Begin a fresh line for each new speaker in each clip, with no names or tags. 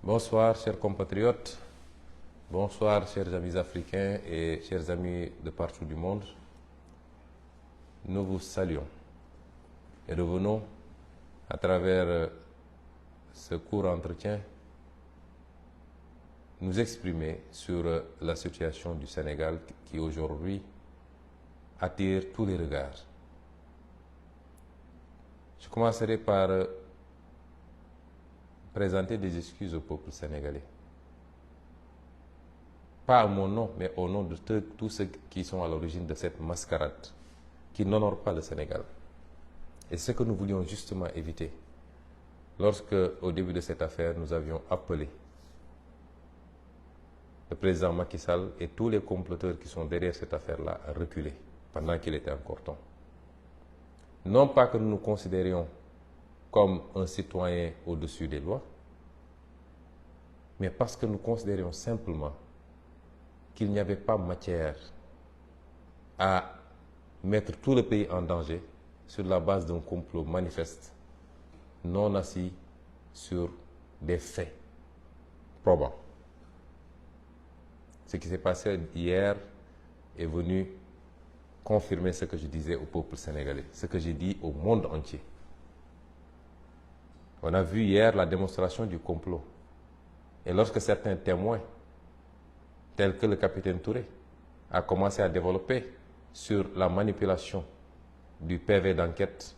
Bonsoir, chers compatriotes. Bonsoir, chers amis africains et chers amis de partout du monde. Nous vous saluons et revenons à travers ce court entretien nous exprimer sur la situation du Sénégal qui aujourd'hui attire tous les regards. Je commencerai par présenter des excuses au peuple sénégalais. Pas à mon nom, mais au nom de tous ceux qui sont à l'origine de cette mascarade qui n'honore pas le Sénégal. Et ce que nous voulions justement éviter lorsque, au début de cette affaire, nous avions appelé le président Macky Sall et tous les comploteurs qui sont derrière cette affaire-là à reculer pendant qu'il était encore temps. Non pas que nous nous considérions comme un citoyen au-dessus des lois, mais parce que nous considérions simplement qu'il n'y avait pas matière à mettre tout le pays en danger sur la base d'un complot manifeste, non assis sur des faits probants. Ce qui s'est passé hier est venu confirmer ce que je disais au peuple sénégalais, ce que j'ai dit au monde entier. On a vu hier la démonstration du complot. Et lorsque certains témoins, tels que le capitaine Touré, a commencé à développer sur la manipulation du PV d'enquête,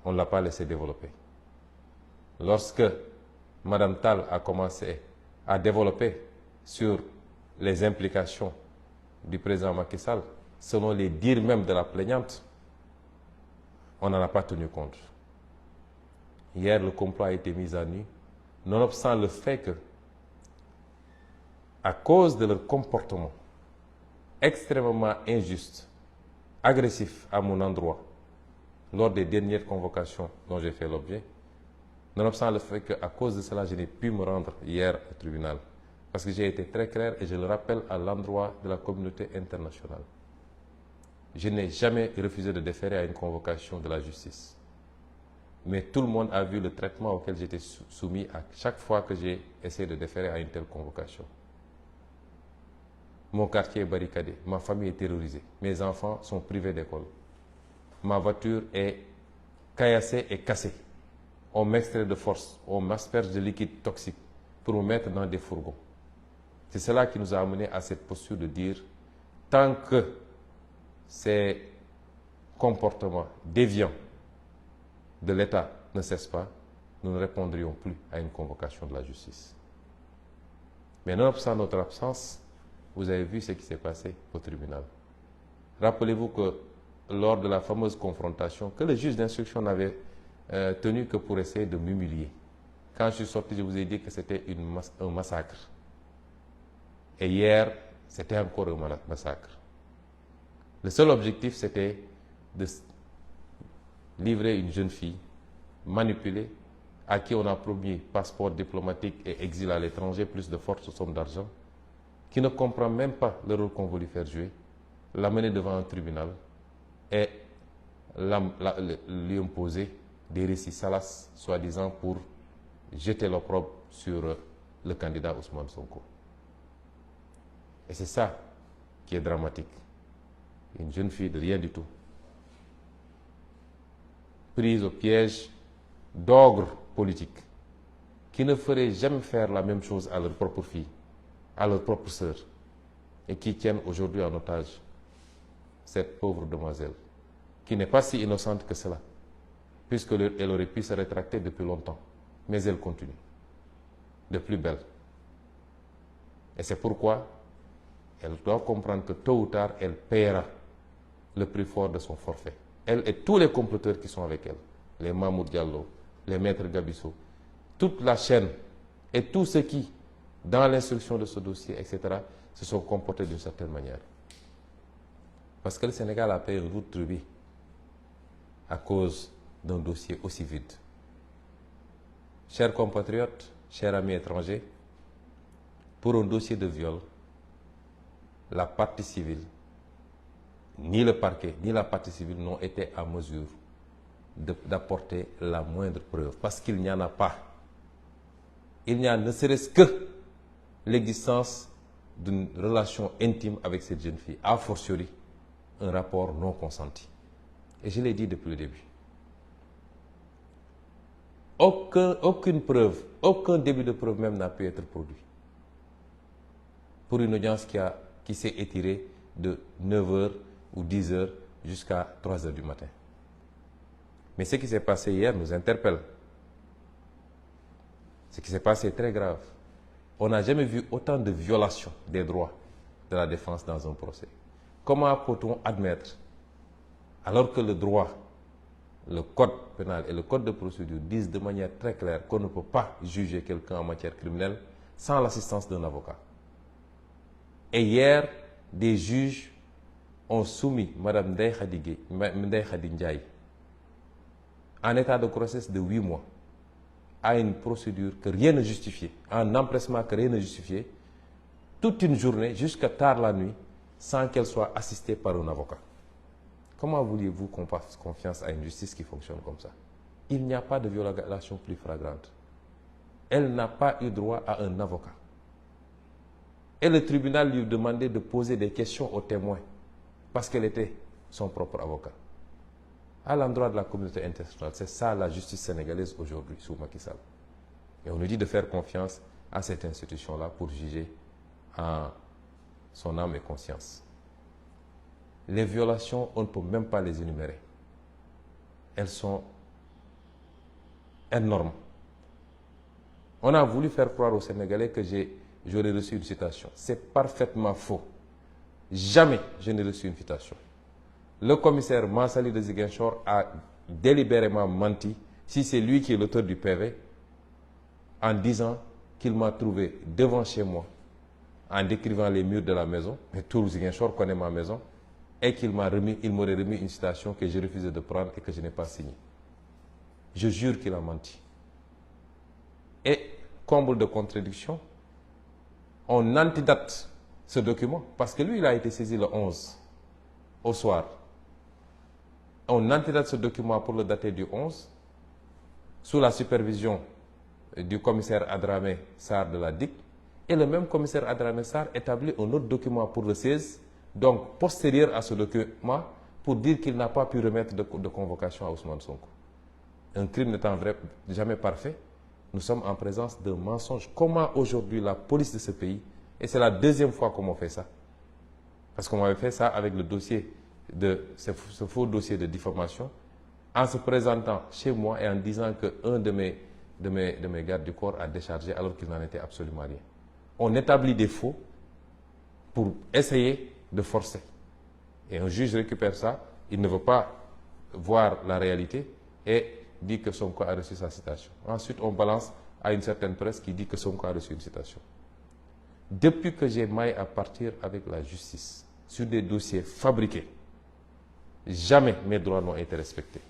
on ne l'a pas laissé développer. Lorsque Mme Tal a commencé à développer sur les implications du président Macky Sall, selon les dires même de la plaignante, on n'en a pas tenu compte. Hier, le complot a été mis à nu, nonobstant le fait que, à cause de leur comportement extrêmement injuste, agressif à mon endroit, lors des dernières convocations dont j'ai fait l'objet, nonobstant le fait qu'à cause de cela, je n'ai pu me rendre hier au tribunal, parce que j'ai été très clair et je le rappelle à l'endroit de la communauté internationale. Je n'ai jamais refusé de déférer à une convocation de la justice. Mais tout le monde a vu le traitement auquel j'étais soumis à chaque fois que j'ai essayé de déférer à une telle convocation. Mon quartier est barricadé, ma famille est terrorisée, mes enfants sont privés d'école. Ma voiture est caillassée et cassée. On m'extrait de force, on m'asperge de liquide toxique pour me mettre dans des fourgons. C'est cela qui nous a amené à cette posture de dire, tant que ces comportements déviants de l'État ne cessent pas, nous ne répondrions plus à une convocation de la justice. Mais nonobstant notre absence, vous avez vu ce qui s'est passé au tribunal. Rappelez-vous que lors de la fameuse confrontation, que le juge d'instruction n'avait tenu que pour essayer de m'humilier. Quand je suis sorti, je vous ai dit que c'était un massacre. Et hier, c'était encore un massacre. Le seul objectif, c'était de livrer une jeune fille manipulée, à qui on a promis passeport diplomatique et exil à l'étranger, plus de fortes sommes d'argent, qui ne comprend même pas le rôle qu'on veut lui faire jouer, l'amener devant un tribunal et lui imposer des récits salaces, soi-disant pour jeter l'opprobre sur le candidat Ousmane Sonko. Et c'est ça qui est dramatique. Une jeune fille de rien du tout, prise au piège d'ogres politiques qui ne feraient jamais faire la même chose à leur propre fille, à leur propre sœur, et qui tiennent aujourd'hui en otage cette pauvre demoiselle, qui n'est pas si innocente que cela, puisqu'elle aurait pu se rétracter depuis longtemps, mais elle continue, de plus belle. Et c'est pourquoi elle doit comprendre que tôt ou tard, elle paiera le prix fort de son forfait. Elle et tous les comploteurs qui sont avec elle, les Mamoud Diallo, les maîtres Gabisso, toute la chaîne et tous ceux qui, dans l'instruction de ce dossier, etc., se sont comportés d'une certaine manière. Parce que le Sénégal a payé un lourd tribut à cause d'un dossier aussi vide. Chers compatriotes, chers amis étrangers, pour un dossier de viol, la partie civile, ni le parquet, ni la partie civile n'ont été à mesure d'apporter la moindre preuve, parce qu'il n'y en a pas. il n'y a ne serait-ce que l'existence d'une relation intime avec cette jeune fille, a fortiori un rapport non consenti. Et je l'ai dit depuis le début. Aucune preuve, aucun début de preuve même n'a pu être produit pour une audience qui s'est étirée de 9h ou 10h jusqu'à 3h du matin. Mais ce qui s'est passé hier nous interpelle. Ce qui s'est passé est très grave. On n'a jamais vu autant de violations des droits de la défense dans un procès. Comment peut-on admettre, alors que le droit, le code pénal et le code de procédure disent de manière très claire qu'on ne peut pas juger quelqu'un en matière criminelle sans l'assistance d'un avocat? Et hier, des juges ont soumis Mme Ndeye Khady Ndiaye en état de grossesse de 8 mois à une procédure que rien ne justifiait, un empressement que rien ne justifiait, toute une journée jusqu'à tard la nuit, sans qu'elle soit assistée par un avocat. Comment vouliez-vous qu'on fasse confiance à une justice qui fonctionne comme ça? Il n'y a pas de violation plus flagrante. Elle n'a pas eu droit à un avocat. Et le tribunal lui demandait de poser des questions aux témoins parce qu'elle était son propre avocat. À l'endroit de la communauté internationale, c'est ça la justice sénégalaise aujourd'hui sous Macky Sall. Et on nous dit de faire confiance à cette institution-là pour juger en son âme et conscience. Les violations, on ne peut même pas les énumérer. Elles sont énormes. On a voulu faire croire aux Sénégalais que j'aurais reçu une citation. C'est parfaitement faux. Jamais je n'ai reçu une citation. Le commissaire Mansali de Ziguinchor a délibérément menti, si c'est lui qui est l'auteur du PV, en disant qu'il m'a trouvé devant chez moi, en décrivant les murs de la maison, mais tout Ziguinchor connaît ma maison, et qu'il m'aurait remis une citation que j'ai refusé de prendre et que je n'ai pas signée. Je jure qu'il a menti. Et, comble de contradiction, on antidate ce document, parce que lui, il a été saisi le 11, au soir. On antidate ce document pour le dater du 11, sous la supervision du commissaire Adramé Sarr de la DIC, et le même commissaire Adramé Sarr établit un autre document pour le 16, donc postérieur à ce document, pour dire qu'il n'a pas pu remettre de convocation à Ousmane Sonko. Un crime n'étant jamais parfait, nous sommes en présence d'un mensonge. Comment aujourd'hui la police de ce pays, et c'est la deuxième fois qu'on m'a fait ça, parce qu'on m'avait fait ça avec le dossier ce faux dossier de diffamation, en se présentant chez moi et en disant qu'un de mes gardes du corps a déchargé alors qu'il n'en était absolument rien. On établit des faux pour essayer de forcer. Et un juge récupère ça, il ne veut pas voir la réalité et dit que Sonko a reçu sa citation. Ensuite, on balance à une certaine presse qui dit que Sonko a reçu une citation. Depuis que j'ai maille à partir avec la justice sur des dossiers fabriqués, jamais mes droits n'ont été respectés.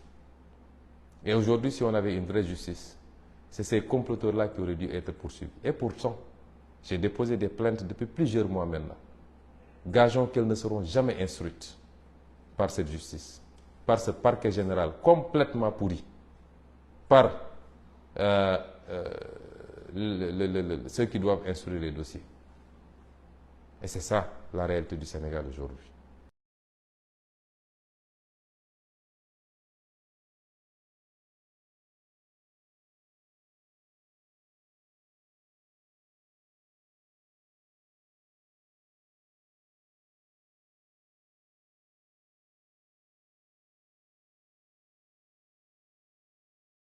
Et aujourd'hui, si on avait une vraie justice, c'est ces comploteurs-là qui auraient dû être poursuivis. Et pourtant, j'ai déposé des plaintes depuis plusieurs mois maintenant. Gageons qu'elles ne seront jamais instruites par cette justice, par ce parquet général complètement pourri, par ceux qui doivent instruire les dossiers. Et c'est ça la réalité du Sénégal aujourd'hui.